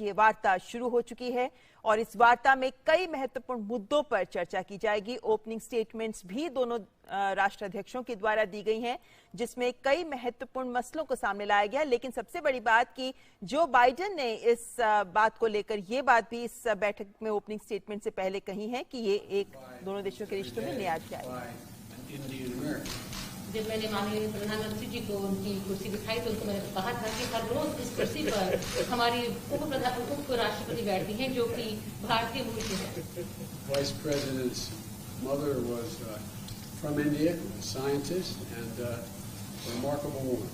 ये वार्ता शुरू हो चुकी है और इस वार्ता में कई महत्वपूर्ण मुद्दों पर चर्चा की जाएगी। ओपनिंग स्टेटमेंट्स भी दोनों राष्ट्राध्यक्षों के द्वारा दी गई हैं, जिसमें कई महत्वपूर्ण मसलों को सामने लाया गया। लेकिन सबसे बड़ी बात कि जो बाइडेन ने इस बात को लेकर ये बात भी इस बैठक में ओपनिंग स्टेटमेंट से पहले कही है कि ये एक दोनों देशों के रिश्तों में नया अध्याय। जब मैंने माननीय प्रधानमंत्री जी को उनकी कुर्सी दिखाई तो उनको मैंने कहा था कि हर रोज इस कुर्सी पर हमारी उप राष्ट्रपति बैठती हैं जो कि भारतीय मूल की है। Vice President's mother was from India, a scientist and a remarkable woman.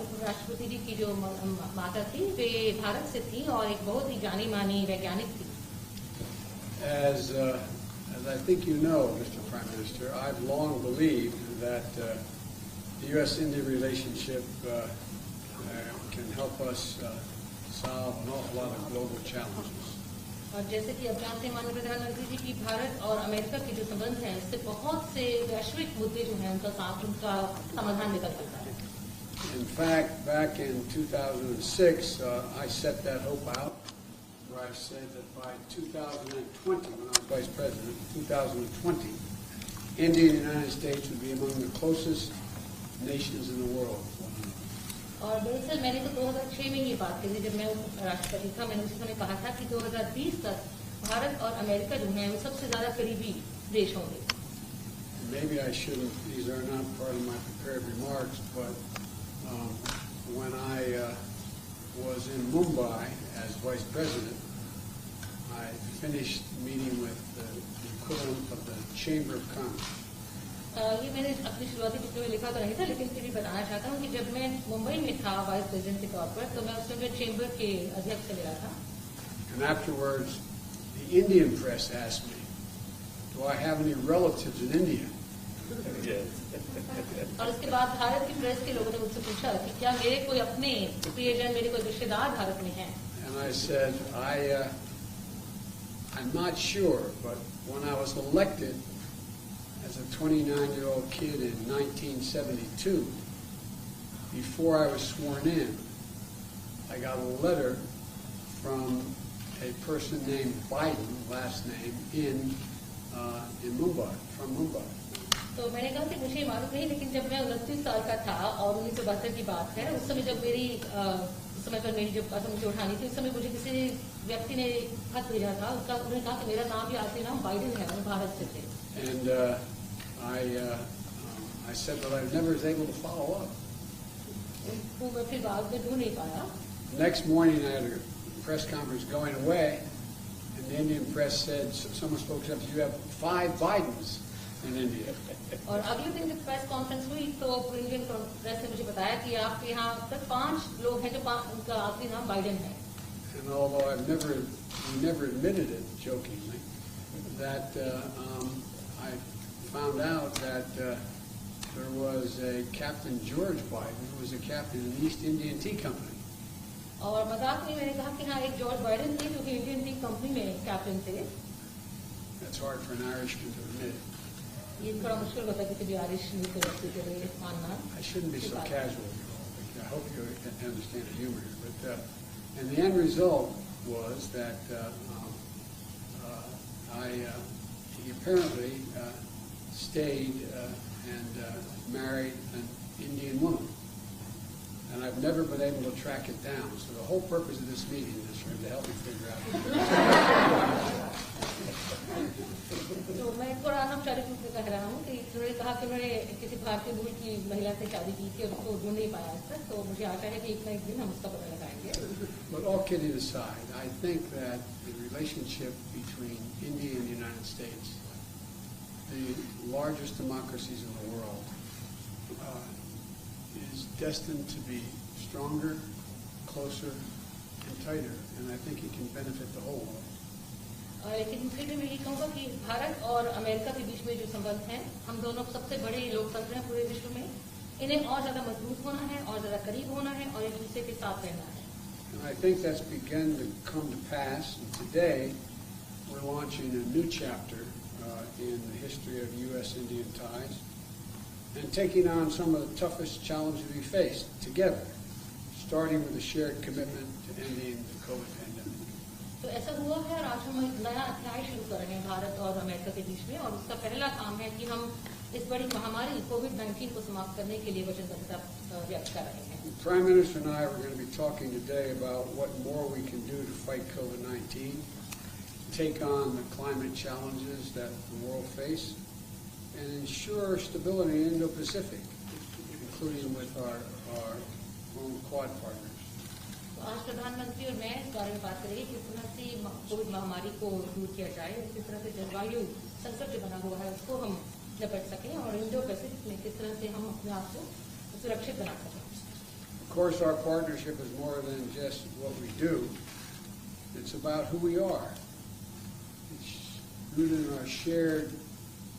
उप राष्ट्रपति जी की जो माता थी वे भारत से थी और एक बहुत ही जानी मानी वैज्ञानिक थी। As I think you know, Mr. Prime Minister, I've long believed that the U.S.-India relationship can help us solve an awful lot of global challenges. और जैसे कि अब जानते हैं माननीय प्रधानमंत्री जी की भारत और अमेरिका के जो संबंध हैं इससे बहुत से वैश्विक मुद्दे जो हैं उनका समाधान निकल सकता है। In fact, back in 2006, I set that hope out. Where I said that by 2020, when I was Vice President, 2020, India and the United States would be among the closest nations in the world. और दरअसल मैंने तो 2006 में ये बात कही जब मैं राष्ट्रपति था। मैंने उस समय कहा था कि 2020 तक भारत और अमेरिका जो हैं वो सबसे ज्यादा करीबी देश होंगे। Maybe I shouldn't. These are not part of my prepared remarks, but when I was in Mumbai as Vice President, I finished meeting with the equivalent of the Chamber of Commerce. ये मैंने अपनी शुरुआती टिप्पणी में लिखा तो नहीं था, लेकिन फिर भी बताना चाहता हूँ कि जब मैं मुंबई में था वाइस प्रेसिडेंट के तौर पर तो मैं उस समय चेंबर के अध्यक्ष से मिला था। And afterwards, the Indian press asked me, "Do I have any relatives in India?" और उसके बाद भारत की प्रेस के लोगों ने मुझसे पूछा कि क्या मेरे कोई अपने प्रियजन मेरे कोई रिश्तेदार भारत में हैं? And I said, I'm not sure, but when I was elected as a 29-year-old kid in 1972, before I was sworn in, I got a letter from a person named Biden, last name, in Mumbai, from Mumbai. तो मैंने कहा कि मुझे मालूम नहीं, लेकिन जब मैं 29 साल का था और 1972 की बात है, उस समय जब उस समय पर मेरी जब कसम मुझे उठानी थी, उस समय मुझे किसी व्यक्ति ने खत भेजा था। उन्होंने कहा कि मेरा नाम भी आखिरी नाम बाइडेन है, वो भारत से थे। And I said that I never was able to follow up. तो मैं फिर बाद में ढूंढ नहीं पाया। Next morning I had a press conference going away, and the Indian press said, someone spoke up, you have 5 Bidens in India. और अगले दिन जब प्रेस कॉन्फ्रेंस हुई तो इंडियन प्रेस ने मुझे बताया कि आपके यहाँ तक 5 लोग हैं जो उनका आखिरी नाम बाइडेन है। And although we never admitted it jokingly, that I found out that there was a Captain George Biden who was a captain in the East Indian Tea Company. और मजाक में मैंने कहा कि हाँ एक जॉर्ज बाइडेन थे जो कि इंडियन टी कंपनी में कैप्टन थे। That's hard for an Irishman to admit. ये थोड़ा मुश्किल होता है किसी भी आयरिश व्यक्ति के लिए मानना। I shouldn't be so casual. I hope you understand the humor here. But and the end result was that he apparently stayed and married an Indian woman. And I've never been able to track it down. So the whole purpose of this meeting is for him to help me figure out. तो मैं थोड़ा अनौपचारिक रूप में कह रहा हूँ कि उन्होंने कहा कि उन्होंने किसी भारतीय मूल की महिला से शादी की थी और उसको ढूंढ नहीं पाया आज तक, तो मुझे आशा है कि एक ना एक दिन हम उसका पता लगाएंगे। But all kidding aside, I think that the relationship between India and the United States, the largest democracies in the world, is destined to be stronger, closer, and tighter, and I think it can benefit the whole world. लेकिन फिर भी मैं ये कहूँगा कि भारत और America के बीच में जो संबंध हैं, हम दोनों सबसे बड़े लोकतंत्र हैं पूरे विश्व में, इन्हें और ज्यादा मजबूत होना है और ज्यादा करीब होना है और एक दूसरे के साथ रहना है। And I think that's begun to come to pass. And today, we're launching a new chapter in the history of U.S.-Indian ties and taking on some of the toughest challenges we face together, starting with a shared commitment to ending the COVID हम एक नया अध्याय शुरू कर रहे हैं भारत और America के बीच में, और उसका पहला काम है कि हम इस बड़ी महामारी कोविड-19 को समाप्त करने के लिए वचनबद्धता व्यक्त कर रहे हैं। The Prime Minister and I are going to be talking today about what more we can do to fight COVID-19, take on the climate challenges that the world face, and ensure stability in Indo-Pacific, including with our own Quad partners. तो आज प्रधानमंत्री और मैं इस बारे में बात करेंगे किस तरह से कोविड महामारी को दूर किया जाए, और किस तरह से जलवायु संकट जो बना हुआ है उसको हम निपट सकें, और इंडो पैसिफिक में किस तरह से हम अपने आप को सुरक्षित बना सकें। Of course, our partnership is more than just what we do. It's about who we are. It's rooted in our shared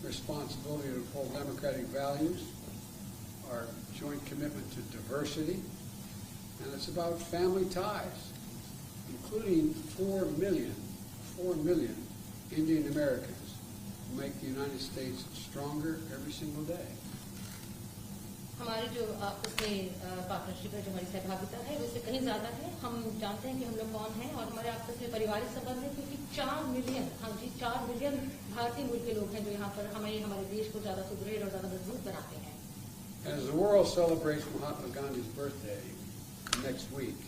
responsibility to uphold democratic values, our joint commitment to diversity, and it's about family ties, including 4 million Indian Americans who make the United States stronger every single day. हमारी जो आपस में partnership है, जो हमारी सहभागिता है, उससे कहीं ज्यादा है। हम जानते हैं कि हम लोग कौन हैं, और हमारे आपस में पारिवारिक संबंध है, क्योंकि 4 मिलियन, हाँ जी 4 मिलियन भारतीय मूल के लोग हैं जो यहाँ पर हमें हमारे देश को ज्यादा सुदृढ़ और ज्यादा मजबूत बनाते हैं। As the world celebrates Mahatma Gandhi's birthday next week,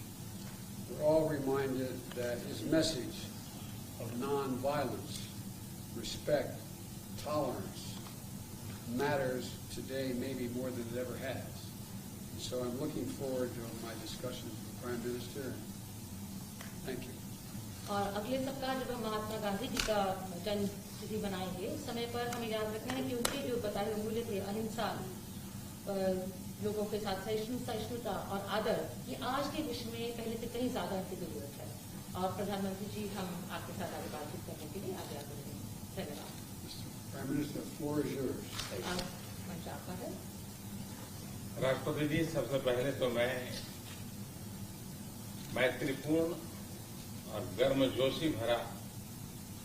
we're all reminded that his message of non-violence, respect, tolerance matters today maybe more than it ever has. And so I'm looking forward to my discussions with the Prime Minister. Thank you. और अगले सप्ताह जब हम महात्मा गांधी जी का जन्म तिथि बनाएंगे, उस समय पर हमें याद रखना है कि उनके जो बताए हुए मूल्य थे, अहिंसा, लोगों के साथ सहिष्णुता और आदर, ये आज के विश्व में पहले से कहीं ज्यादा इनकी जरूरत है। और प्रधानमंत्री जी, हम आपके साथ आगे बातचीत करने के लिए आगे आते हैं। धन्यवाद। Prime Minister, the floor is yours. मंच आपका है। राष्ट्रपति जी, सबसे पहले तो मैं मैत्रीपूर्ण और गर्मजोशी भरा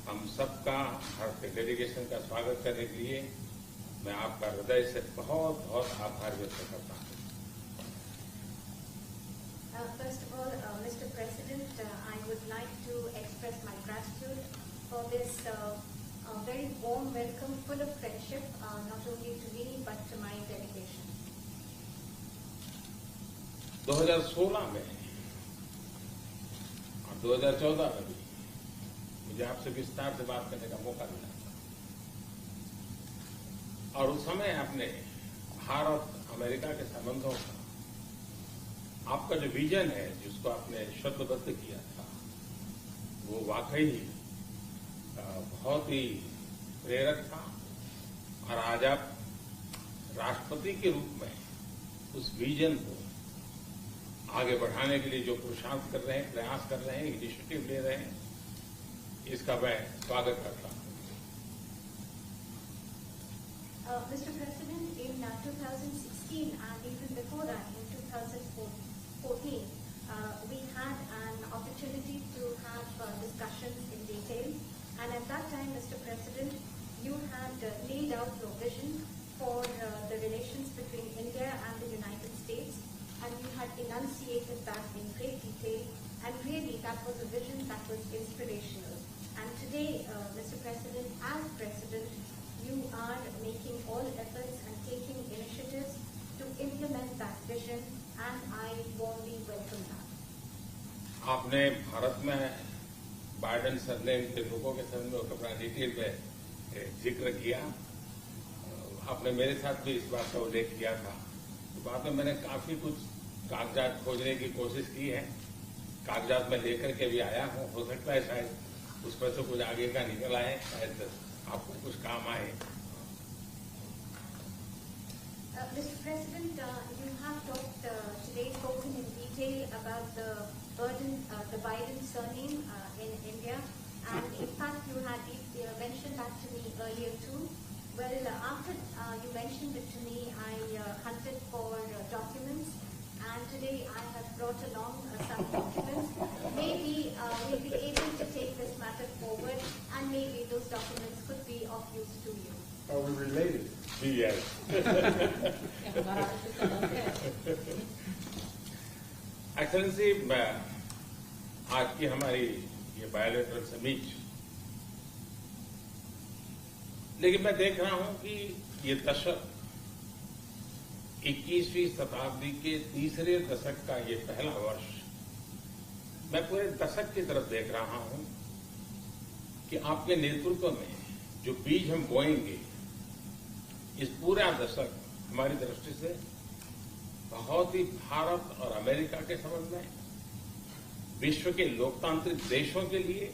हम सबका भारतीय डेलीगेशन का स्वागत करने के लिए मैं आपका हृदय से बहुत बहुत आभार व्यक्त करता हूँ। First of all, Mr. President, I would like to express my gratitude for this very warm welcome, full of friendship, not only to me but to my delegation. 2016 में और 2014 में भी मुझे आपसे विस्तार से बात करने का मौका मिला था, और उस समय आपने भारत अमेरिका के संबंधों का आपका जो विजन है, जिसको आपने शब्दबद्ध किया था, वो वाकई बहुत ही प्रेरक था। और आज आप राष्ट्रपति के रूप में उस विजन को आगे बढ़ाने के लिए जो पुरुषार्थ कर रहे हैं, प्रयास कर रहे हैं, इनिशिएटिव ले रहे हैं, इसका मैं स्वागत करता हूं। Mr. President, in 2016 and even before that, in 2014, we had an opportunity to have discussions in detail. And at that time, Mr. President, you had laid out your vision for the relations between India and the United States, and you had enunciated that in great detail, and really that was a vision that was inspirational. And today, Mr. President, as President, you are making all efforts and taking initiatives to implement that vision, and I warmly welcome that. आपने भारत में Biden surname के लोगों के संबंध में अपना detail में जिक्र किया। आपने मेरे साथ भी इस बात का उल्लेख किया था। तो बाद में मैंने काफी कुछ कागजात खोजने की कोशिश की है, कागजात में लेकर के भी आया हूँ। हो सकता है शायद उस पर से कुछ आगे का निकल आए, शायद आपको कुछ काम आए। Mr. President, you have talked today, spoken in detail about the Biden surname in India, and in fact you had mentioned that to me earlier too. Well, after you mentioned it to me, I hunted for documents, and today I have brought along some documents. Maybe we'll be able to take this matter forward, and maybe those documents could be of use to you. Are we related? Yes. Excellency, आज की हमारी ये bilateral summit लेकिन मैं देख रहा हूं कि ये दशक 21वीं शताब्दी के तीसरे दशक का ये पहला वर्ष, मैं पूरे दशक की तरफ देख रहा हूं कि आपके नेतृत्व में जो बीज हम बोएंगे, इस पूरा दशक हमारी दृष्टि से बहुत ही भारत और अमेरिका के संबंध में, विश्व के लोकतांत्रिक देशों के लिए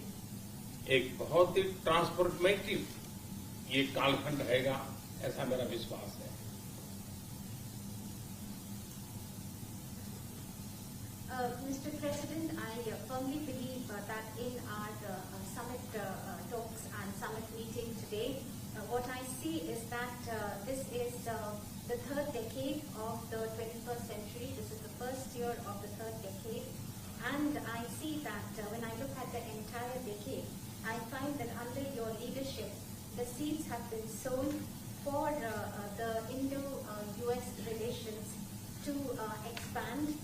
एक बहुत ही ट्रांसफॉर्मेटिव ये कालखंड रहेगा, ऐसा मेरा विश्वास है। Mr. President, I firmly believe that in our summit talks and summit meeting today, what I see is that this is the third decade of the 21st century. This is the first year of the third decade. And I see that when I look at the entire decade, I find that under your leadership, the seeds have been sown for the Indo-US relations to expand.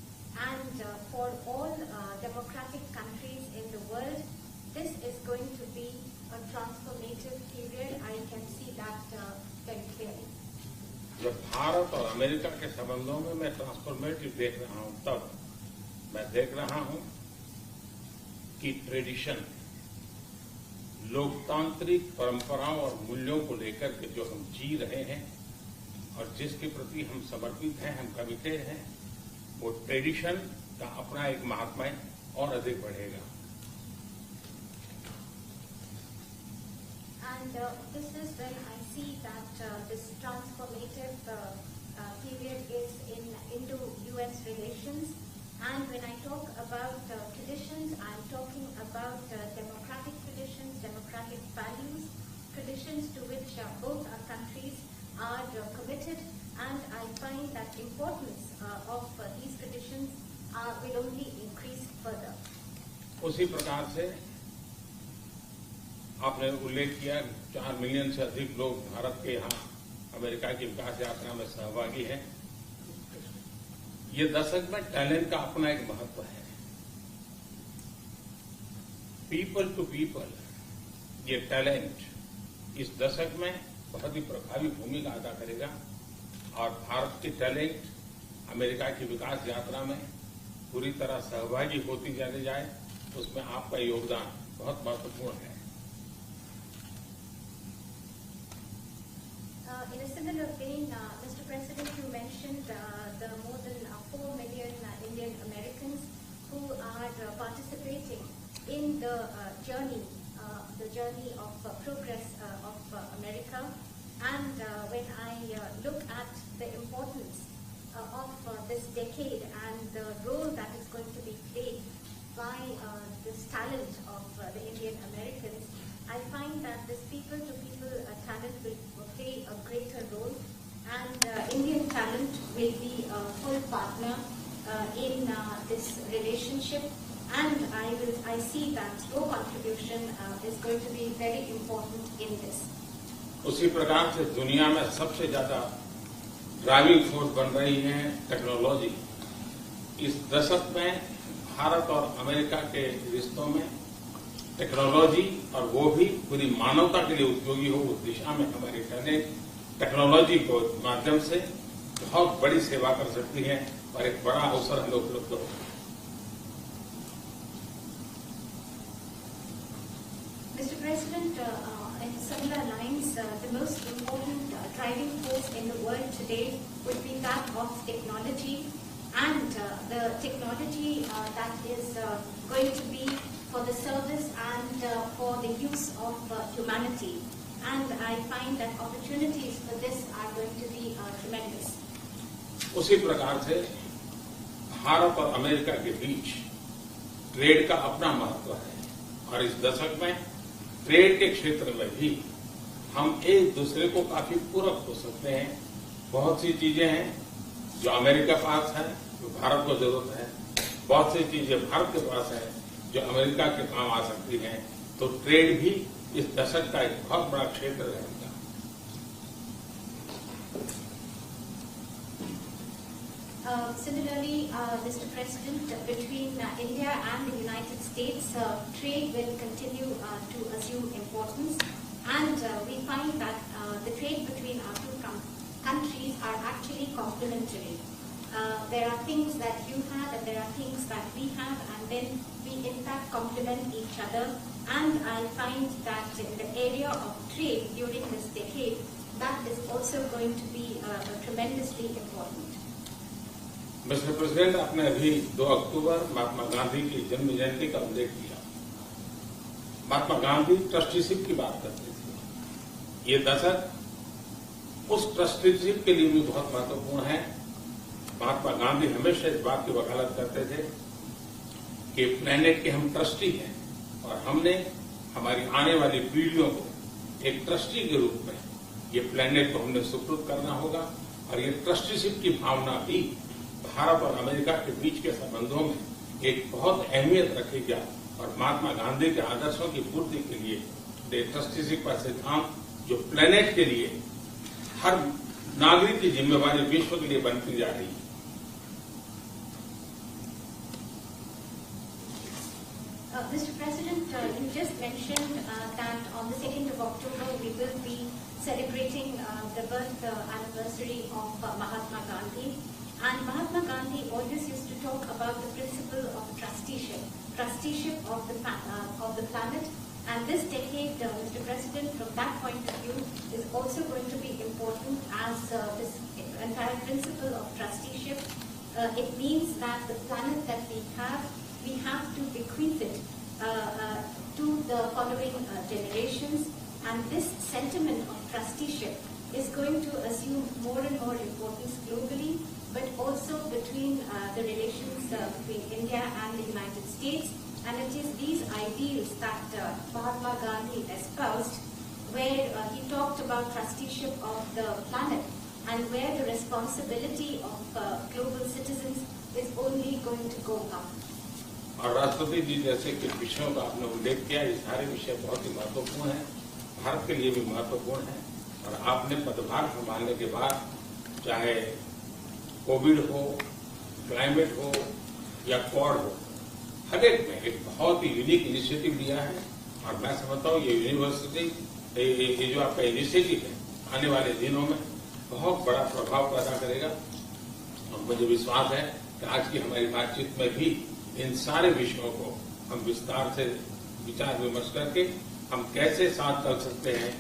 And for all democratic countries in the world, this is going to be a transformative period. I can see that very clearly. जब भारत और America के संबंधों में मैं transformative देख रहा हूं, तब मैं देख रहा हूं कि ट्रेडिशन, लोकतांत्रिक परंपराओं और मूल्यों को लेकर के जो हम जी रहे हैं और जिसके प्रति हम समर्पित हैं, हम कमिटेड हैं, वो ट्रेडिशन का अपना एक महात्म्य और अधिक बढ़ेगा। And this is when I see that this transformative period is in Indo-US relations. And when I talk about traditions, I'm talking about democratic traditions, democratic values, traditions to which both our countries are committed. And I find that importance of these traditions will only increase further. उसी प्रकार से आपने उल्लेख किया 4 million से अधिक लोग भारत के यहाँ अमेरिका की विकास यात्रा में सहभागी हैं। ये दशक में टैलेंट का अपना एक महत्व है। पीपल टू पीपल, ये टैलेंट इस दशक में बहुत ही प्रभावी भूमिका अदा करेगा और भारत की टैलेंट अमेरिका की विकास यात्रा में पूरी तरह सहभागी होती चली जाए, उसमें आपका योगदान बहुत महत्वपूर्ण है। In a similar vein, Mr. President, you mentioned the more than 4 million Indian Americans who are participating in the journey of progress of America. And when I look at the importance of this decade and the role that is going to be played by this talent of the Indian Americans, I find that this people-to-people talent will play a greater role, and Indian talent will be a full partner in this relationship. And I see that your contribution is going to be very important in this. उसी प्रकार से दुनिया में सबसे ज्यादा driving force बन रही है टेक्नोलॉजी। इस दशक में भारत और अमेरिका के रिश्तों में टेक्नोलॉजी, और वो भी पूरी मानवता के लिए उपयोगी हो, उस दिशा में हमारी टेक्नोलॉजी को माध्यम से बहुत बड़ी सेवा कर सकती है और एक बड़ा अवसर हमें उपलब्ध होगा। Mr. President, in similar lines, the most important driving force in the world today would be that of technology, and the technology that is going to be for the service and for the use of humanity. And I find that opportunities for this are going to be tremendous. उसी प्रकार से भारत और America के बीच trade का अपना महत्व है और इस दशक में ट्रेड के क्षेत्र में भी हम एक दूसरे को काफी पूरक हो सकते हैं। बहुत सी चीजें हैं जो अमेरिका पास है, जो भारत को जरूरत है, बहुत सी चीजें भारत के पास है जो अमेरिका के काम आ सकती हैं। तो ट्रेड भी इस दशक का एक बहुत बड़ा क्षेत्र रहेगा। Similarly, Mr. President, between India and the United States, trade will continue to assume importance. And we find that the trade between our two countries are actually complementary. There are things that you have and there are things that we have, and then we in fact complement each other. And I find that in the area of trade during this decade, that is also going to be tremendously important. Mister president, आपने अभी 2 अक्टूबर महात्मा गांधी की जन्म जयंती का उल्लेख किया। Mahatma Gandhi trusteeship की बात करते थे। ये दशक उस ट्रस्टीशिप के लिए भी बहुत महत्वपूर्ण है। महात्मा गांधी हमेशा इस बात की वकालत करते थे कि प्लेनेट के हम ट्रस्टी हैं और हमने हमारी आने वाली पीढ़ियों को एक ट्रस्टी के रूप में ये प्लेनेट को हमने सुपुर्द करना होगा। और ये ट्रस्टीशिप की भावना भी भारत और अमेरिका के बीच के संबंधों में एक बहुत अहमियत रखेगा। और महात्मा गांधी के आदर्शों की पूर्ति के लिए ट्रस्टीशिप का सिद्धांत जो प्लेनेट के लिए हर नागरिक की जिम्मेवारी विश्व के लिए बनती जा रही है। Mr. President, you just mentioned that on the 2nd of October we will be celebrating the birth anniversary of Mahatma Gandhi. And Mahatma Gandhi always used to talk about the principle of trusteeship of the planet. And this decade, Mr. President, from that point of view, is also going to be important as this entire principle of trusteeship. It means that the planet that we have to bequeath it to the following generations. And this sentiment of trusteeship is going to assume more and more importance globally, but also between the relations between India and the United States. And it is these ideals that Mahatma Gandhi espoused, where he talked about trusteeship of the planet and where the responsibility of global citizens is only going to go up. और राष्ट्रपति जी जैसे कि विषयों का आपने उल्लेख किया, ये सारे विषय बहुत ही महत्वपूर्ण हैं, भारत के लिए भी महत्वपूर्ण है। और आपने पदभार संभालने के बाद चाहे कोविड हो, क्लाइमेट हो या क्वाड हो, हर एक में एक बहुत ही यूनिक इनिशिएटिव लिया है। और मैं समझता हूँ ये यूनिवर्सिटी, ये जो आपका इनिशिएटिव है, आने वाले दिनों में बहुत बड़ा प्रभाव पैदा करेगा। और मुझे विश्वास है कि आज की हमारी बातचीत में भी इन सारे विषयों को हम विस्तार से विचार विमर्श करके हम कैसे साथ चल सकते हैं,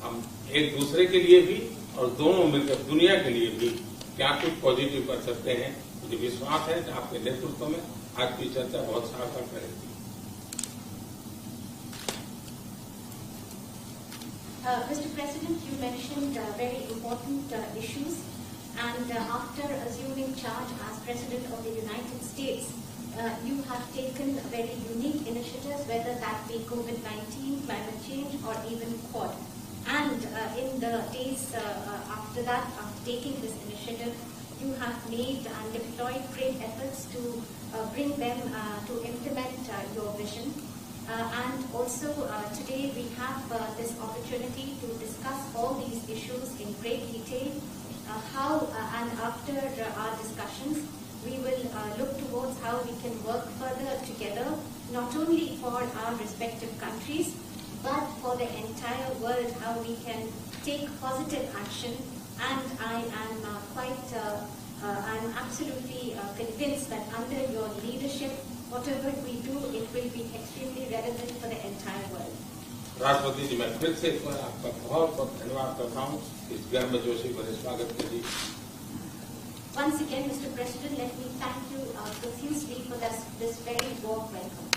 हम एक दूसरे के लिए भी और दोनों मिलकर दुनिया के लिए भी क्या कुछ पॉजिटिव कर सकते हैं। मुझे विश्वास है कि आपके नेतृत्व में आज की चर्चा बहुत सार्थक रहेगी। Mr. President, you mentioned very important issues, and after assuming charge as President of the United States, you have taken very unique initiatives, whether that be COVID-19, climate change, or even Quad. And in the days after that, after taking this initiative, you have made and deployed great efforts to bring them to implement your vision. And also today we have this opportunity to discuss all these issues in great detail. And after our discussions, we will look towards how we can work further together, not only for our respective countries, but for the entire world, how we can take positive action. And I am I'm absolutely convinced that under your leadership, whatever we do, it will be extremely relevant for the entire world. राष्ट्रपति जी, मैं फिर से एक बार आपका बहुत बहुत धन्यवाद करता हूँ इस गर्मजोशी भरे स्वागत के लिए। Once again, Mr. President, let me thank you profusely for this very warm welcome.